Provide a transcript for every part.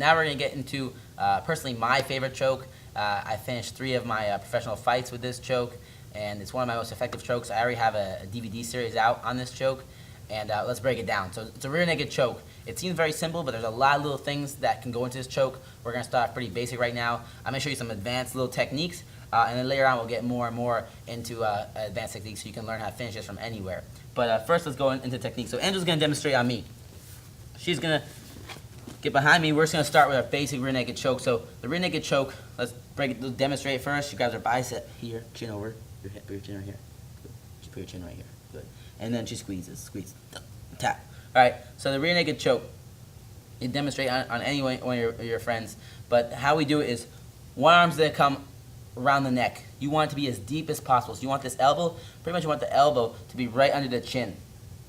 Now we're going to get into, personally, my favorite choke. I finished 3 of my professional fights with this choke, and it's one of my most effective chokes. I already have a DVD series out on this choke, and let's break it down. So it's a rear naked choke. It seems very simple, but there's a lot of little things that can go into this choke. We're going to start off pretty basic right now. I'm going to show you some advanced little techniques, and then later on we'll get more and more into advanced techniques so you can learn how to finish this from anywhere. But first, let's go into technique. So Angela's going to demonstrate on me. She's going to get behind me. We're just going to start with our basic rear naked choke. So the rear naked choke, let's demonstrate it first. She grabs her bicep here, chin over, put your chin right here. Just put your chin right here. Good. And then she squeezes, squeeze, tap. All right, so the rear naked choke, you demonstrate on any one of your friends. But how we do it is one arm's going to come around the neck. You want it to be as deep as possible. So you want this elbow, pretty much you want the elbow to be right under the chin.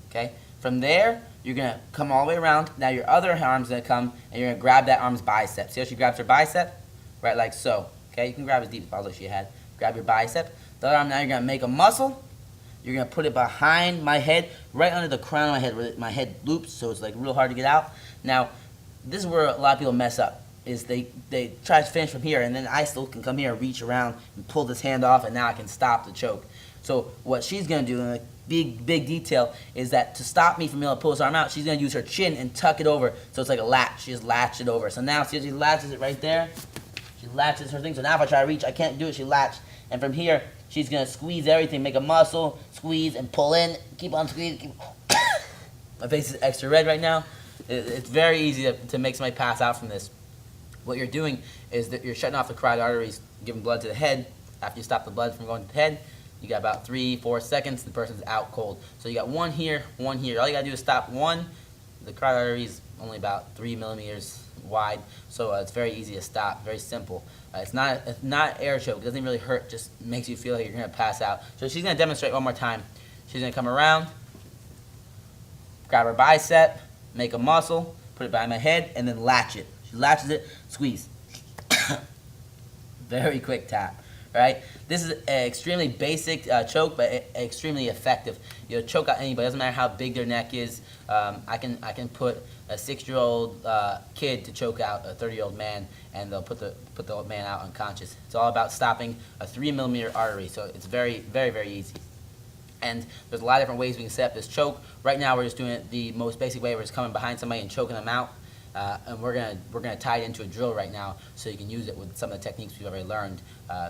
Okay? From there, you're going to come all the way around. Now your other arm's going to come, and you're going to grab that arm's bicep. See how she grabs her bicep? Right, like so. Okay? You can grab as deep as possible as she had. Grab your bicep. The other arm, now you're going to make a muscle. You're going to put it behind my head, right under the crown of my head, where my head loops, so it's like real hard to get out. Now, this is where a lot of people mess up, is they try to finish from here, and then I still can come here and reach around and pull this hand off, and now I can stop the choke. So what she's going to do, and a big detail, is that to stop me from being able to pull this arm out, she's going to use her chin and tuck it over, so it's like a latch. She just latched it over. So now, see, she latches it right there. She latches her thing, so now if I try to reach, I can't do it. She latched. And from here, she's going to squeeze everything, make a muscle, squeeze, and pull in. Keep on squeezing. My face is extra red right now. It's very easy to make somebody pass out from this. What you're doing is that you're shutting off the carotid arteries, giving blood to the head. After you stop the blood from going to the head, you got about 3-4 seconds, the person's out cold. So you got one here, one here. All you got to do is stop one. The carotid artery is only about 3 millimeters wide, so it's very easy to stop, very simple. It's not air choke. It doesn't really hurt, just makes you feel like you're going to pass out. So she's going to demonstrate one more time. She's going to come around, grab her bicep, make a muscle, put it behind my head, and then latch it. She latches it, squeeze. Very quick tap. Right? This is an extremely basic choke, but extremely effective. You'll choke out anybody. Doesn't matter how big their neck is. I can put a 6-year-old kid to choke out a 30-year-old man, and they'll put the old man out unconscious. It's all about stopping a 3-millimeter artery, so it's very easy. And there's a lot of different ways we can set up this choke. Right now, we're just doing it the most basic way. We're just coming behind somebody and choking them out. And we're gonna tie it into a drill right now, so you can use it with some of the techniques we've already learned,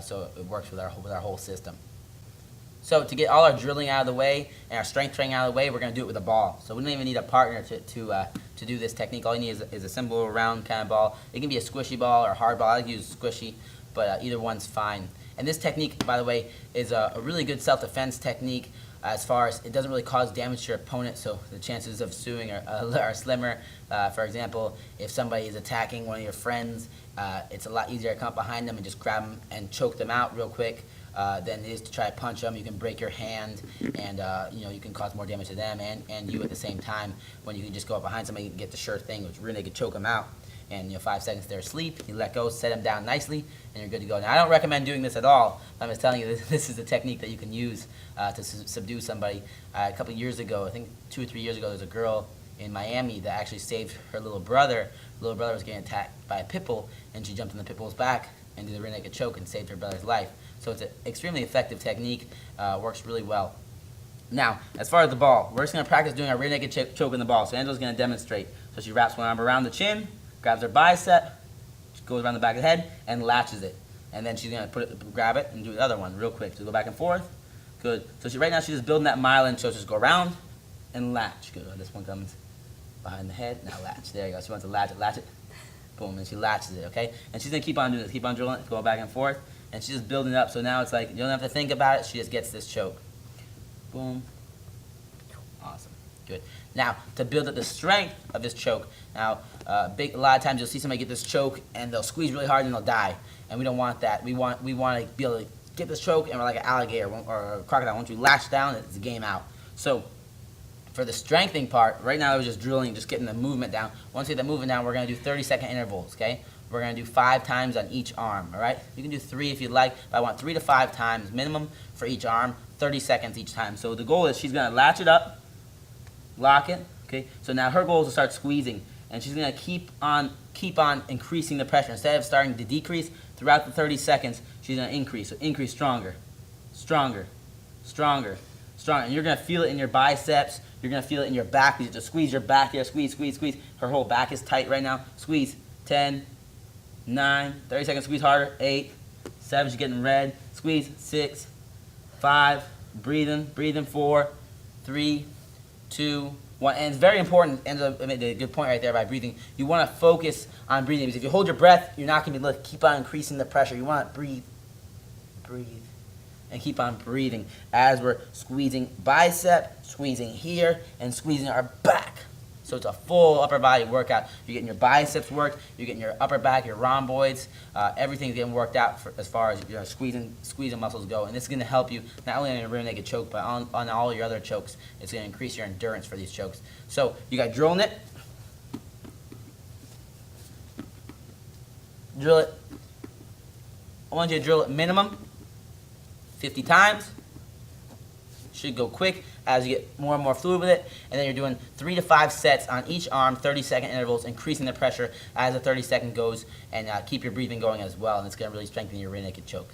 so it works with our whole system. So to get all our drilling out of the way and our strength training out of the way, we're gonna do it with a ball. So we don't even need a partner to do this technique. All you need is a simple round kind of ball. It can be a squishy ball or a hard ball. I like to use squishy, but either one's fine. And this technique, by the way, is a really good self-defense technique. As far as it doesn't really cause damage to your opponent, so the chances of suing are slimmer. For example, if somebody is attacking one of your friends, it's a lot easier to come up behind them and just grab them and choke them out real quick than it is to try to punch them. You can break your hand, and you can cause more damage to them and you at the same time, when you can just go up behind somebody and get the sure thing, which really could choke them out. And 5 seconds they're asleep, you let go, set them down nicely, and you're good to go. Now, I don't recommend doing this at all. I'm just telling you this is a technique that you can use to subdue somebody. A couple of years ago, I think 2 or 3 years ago, there was a girl in Miami that actually saved her little brother. The little brother was getting attacked by a pit bull, and she jumped on the pit bull's back and did a rear naked choke and saved her brother's life. So it's an extremely effective technique, works really well. Now, as far as the ball, we're just going to practice doing our rear naked choke in the ball. So Angela's going to demonstrate. So she wraps one arm around the chin, grabs her bicep, goes around the back of the head, and latches it. And then she's going to grab it and do the other one real quick. So go back and forth. Good. So right now she's just building that myelin, so just go around and latch. Good. This one comes behind the head. Now latch. There you go. She wants to latch it. Boom. And she latches it, okay? And she's going to keep on doing this. Keep on drilling it, go back and forth. And she's just building it up. So now it's like you don't have to think about it. She just gets this choke. Boom. Awesome. Good. Now, to build up the strength of this choke, now, a lot of times you'll see somebody get this choke and they'll squeeze really hard and they'll die. And we don't want that. We want to be able to get this choke and we're like an alligator or a crocodile. Once we latch down, it's a game out. So, for the strengthening part, right now I was just drilling, just getting the movement down. Once we get the movement down, we're going to do 30-second intervals, okay? We're going to do 5 times on each arm, all right? You can do 3 if you'd like, but I want 3 to 5 times minimum for each arm, 30 seconds each time. So the goal is she's going to latch it up, lock it, okay? So now her goal is to start squeezing. and she's gonna keep on increasing the pressure. Instead of starting to decrease throughout the 30 seconds, she's gonna increase. So increase stronger, stronger, stronger, stronger. And you're gonna feel it in your biceps. You're gonna feel it in your back. You just squeeze your back here. Squeeze, squeeze, squeeze. Her whole back is tight right now. Squeeze. 10, 9, 30 seconds. Squeeze harder. 8, 7. She's getting red. Squeeze. 6, 5. Breathing. Breathing. 4, 3, 2, 1. And it's very important. Angela made a good point right there by breathing. You want to focus on breathing, because if you hold your breath, you're not going to be able to keep on increasing the pressure. You want to breathe, breathe, and keep on breathing as we're squeezing bicep, squeezing here, and squeezing our back. So it's a full upper body workout. You're getting your biceps worked, you're getting your upper back, your rhomboids, everything's getting worked out as far as your squeezing muscles go. And this is going to help you not only on your rear naked choke, but on all your other chokes. It's going to increase your endurance for these chokes. So you got drilling it. Drill it. I want you to drill it minimum 50 times. Should go quick as you get more and more fluid with it. And then you're doing 3 to 5 sets on each arm, 30-second intervals, increasing the pressure as the 30-second goes, and keep your breathing going as well. And it's going to really strengthen your rear naked choke.